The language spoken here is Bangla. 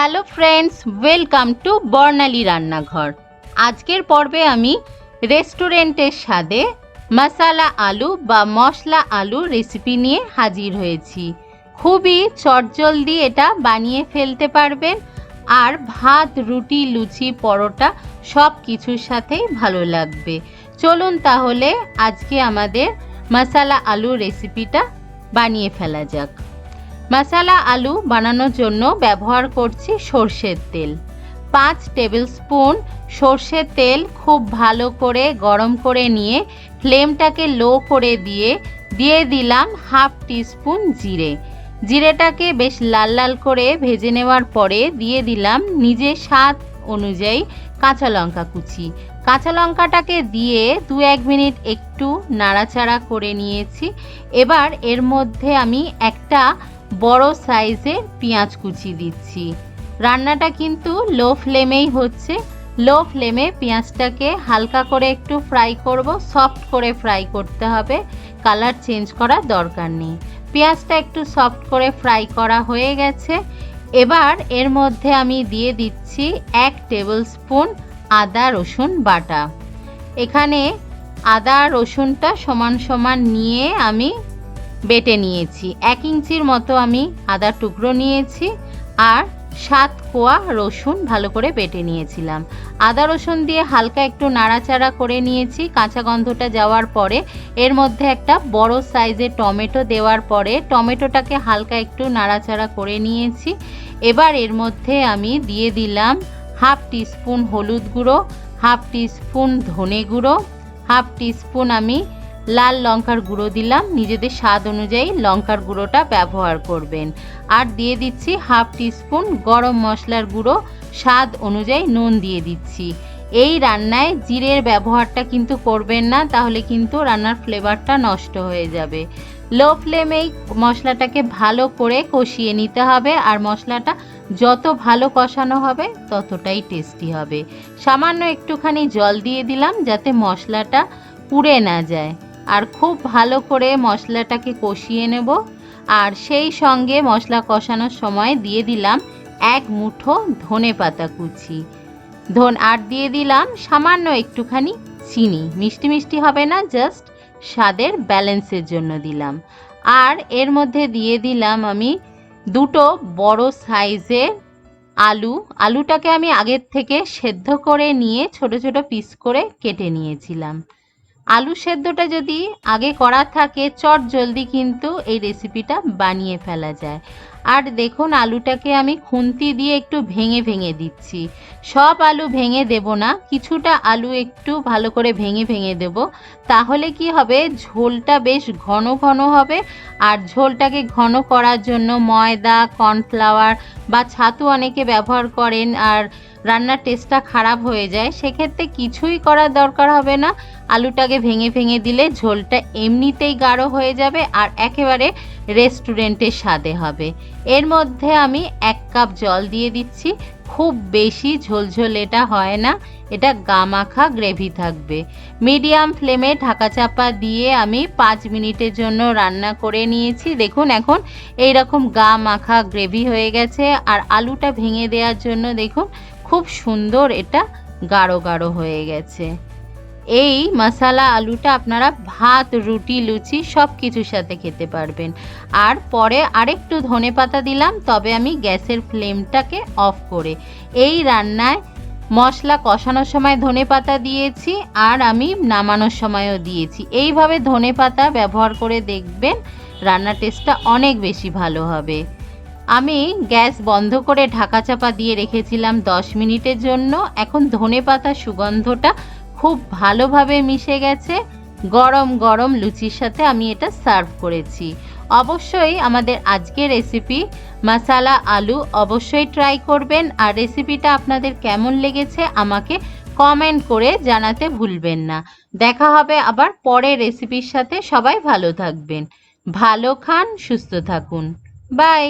হ্যালো ফ্রেন্ডস, ওয়েলকাম টু বর্ণালী রান্নাঘর। আজকের পর্বে আমি রেস্টুরেন্টের স্বাদে মশালা আলু বা মশলা আলু রেসিপি নিয়ে হাজির হয়েছি। খুবই চটজলদি এটা বানিয়ে ফেলতে পারবেন, আর ভাত, রুটি, লুচি, পরোটা সব কিছুর সাথেই ভালো লাগবে। চলুন তাহলে আজকে আমাদের মশালা আলু রেসিপিটা বানিয়ে ফেলা যাক। মশালা আলু বানানোর জন্য ব্যবহার করছি সর্ষের তেল। 5 টেবিল স্পুন সর্ষের তেল খুব ভালো করে গরম করে নিয়ে ফ্লেমটাকে লো করে দিয়ে দিলাম হাফ টিস্পুন জিরে। জিরেটাকে বেশ লাল লাল করে ভেজে নেওয়ার পরে দিয়ে দিলাম নিজের স্বাদ অনুযায়ী কাঁচা লঙ্কা কুচি। কাঁচা লঙ্কাটাকে দিয়ে 2-1 মিনিট একটু নাড়াচাড়া করে নিয়েছি। এবার এর মধ্যে আমি একটা বড় সাইজের পেঁয়াজ কুচি দিচ্ছি। রান্নাটা কিন্তু লো ফ্লেমেই হচ্ছে। লো ফ্লেমে পেঁয়াজটাকে হালকা করে একটু ফ্রাই করব, সফট করে ফ্রাই করতে হবে, কালার চেঞ্জ করার দরকার নেই। পেঁয়াজটা একটু সফট করে ফ্রাই করা হয়ে গেছে। এবার এর মধ্যে আমি দিয়ে দিচ্ছি 1 টেবিল স্পুন আদা রসুন বাটা। এখানে আদা রসুনটা সমান সমান নিয়ে আমি বেটে নিয়েছি। 1 ইঞ্চির মতো আমি আদার টুকরো নিয়েছি আর 7 কোয়া রসুন ভালো করে বেটে নিয়েছিলাম। আদা রসুন দিয়ে হালকা একটু নাড়াচাড়া করে নিয়েছি। কাঁচা গন্ধটা যাওয়ার পরে এর মধ্যে একটা বড় সাইজের টমেটো দেওয়ার পরে টমেটোটাকে হালকা একটু নাড়াচাড়া করে নিয়েছি। এবার এর মধ্যে আমি দিয়ে দিলাম হাফ টিস্পুন হলুদ গুঁড়ো, হাফ টিস্পুন ধনে গুঁড়ো, হাফ টিস্পুন আমি লাল লঙ্কার গুঁড়ো দিলাম। নিজেদের স্বাদ অনুযায়ী লঙ্কার গুঁড়োটা ব্যবহার করবেন। আর দিয়ে দিচ্ছি হাফ টিস্পুন গরম মশলার গুঁড়ো, স্বাদ অনুযায়ী নুন দিয়ে দিচ্ছি। এই রান্নায় জিরের ব্যবহারটা কিন্তু করবেন না, তাহলে কিন্তু রান্নার ফ্লেভারটা নষ্ট হয়ে যাবে। লো ফ্লেমেই মশলাটাকে ভালো করে কষিয়ে নিতে হবে, আর মশলাটা যত ভালো কষানো হবে ততটাই টেস্টি হবে। সামান্য একটুখানি জল দিয়ে দিলাম যাতে মশলাটা পুড়ে না যায়, আর খুব ভালো করে মশলাটাকে কষিয়ে নেব। আর সেই সঙ্গে মশলা কষানোর সময় দিয়ে দিলাম 1 মুঠো ধনে পাতা কুচি, আর দিয়ে দিলাম সামান্য একটুখানি চিনি। মিষ্টি মিষ্টি হবে না, জাস্ট স্বাদের ব্যালেন্সের জন্য দিলাম। আর এর মধ্যে দিয়ে দিলাম আমি 2 বড় সাইজের আলুটাকে আমি আগের থেকে সেদ্ধ করে নিয়ে ছোট ছোট পিস করে কেটে নিয়েছিলাম। আলু সেদ্ধটা যদি আগে করা থাকে চট জলদি কিন্তু এই রেসিপিটা বানিয়ে ফেলা যায়। আর দেখুন আলুটাকে আমি খুন্তি দিয়ে একটু ভেঙে ভেঙে দিচ্ছি। সব আলু ভেঙে দেব না, কিছুটা আলু একটু ভালো করে ভেঙে ভেঙে দেব। তাহলে কি হবে, ঝোলটা বেশ ঘন ঘন হবে। আর ঝোলটাকে ঘন করার জন্য ময়দা, কর্নফ্লাওয়ার বা ছাতু অনেকে ব্যবহার করেন, আর রান্নার টেস্টটা খারাপ হয়ে যায়। সেক্ষেত্রে কিছুই করার দরকার হবে না। আলুটাকে ভেঙে ভেঙে দিলে ঝোলটা এমনিতেই গাঢ় হয়ে যাবে আর একেবারে রেস্টুরেন্টের স্বাদে হবে। এর মধ্যে আমি 1 কাপ জল দিয়ে দিচ্ছি। খুব বেশি ঝোলঝোল এটা হয় না, এটা গা মাখা গ্রেভি থাকবে। মিডিয়াম ফ্লেমে ঢাকা চাপা দিয়ে আমি 5 মিনিটের জন্য রান্না করে নিয়েছি। দেখুন এখন এইরকম গা মাখা গ্রেভি হয়ে গেছে, আর আলুটা ভেঙে দেওয়ার জন্য দেখুন খুব সুন্দর এটা গাঢ় গাঢ় হয়ে গেছে। এই মশালা আলুটা আপনারা ভাত, রুটি, লুচি সব কিছুর সাথে খেতে পারবেন। আর পরে আরেকটু ধনেপাতা দিলাম, তবে আমি গ্যাসের ফ্লেমটাকে অফ করে। এই রান্নায় মশলা কষানোর সময় ধনেপাতা দিয়েছি, আর আমি নামানোর সময়ও দিয়েছি। এইভাবে ধনেপাতা ব্যবহার করে দেখবেন রান্নার টেস্টটা অনেক বেশি ভালো হবে। আমি গ্যাস বন্ধ করে ঢাকা চাপা দিয়ে রেখেছিলাম 10 মিনিটের জন্য। এখন ধনেপাতা সুগন্ধটা খুব ভালোভাবে মিশে গেছে। গরম গরম লুচির সাথে আমি এটা সার্ভ করেছি। অবশ্যই আমাদের আজকের রেসিপি মশালা আলু অবশ্যই ট্রাই করবেন, আর রেসিপিটা আপনাদের কেমন লেগেছে আমাকে কমেন্ট করে জানাতে ভুলবেন না। দেখা হবে আবার পরের রেসিপির সাথে। সবাই ভালো থাকবেন, ভালো খান, সুস্থ থাকুন। বাই।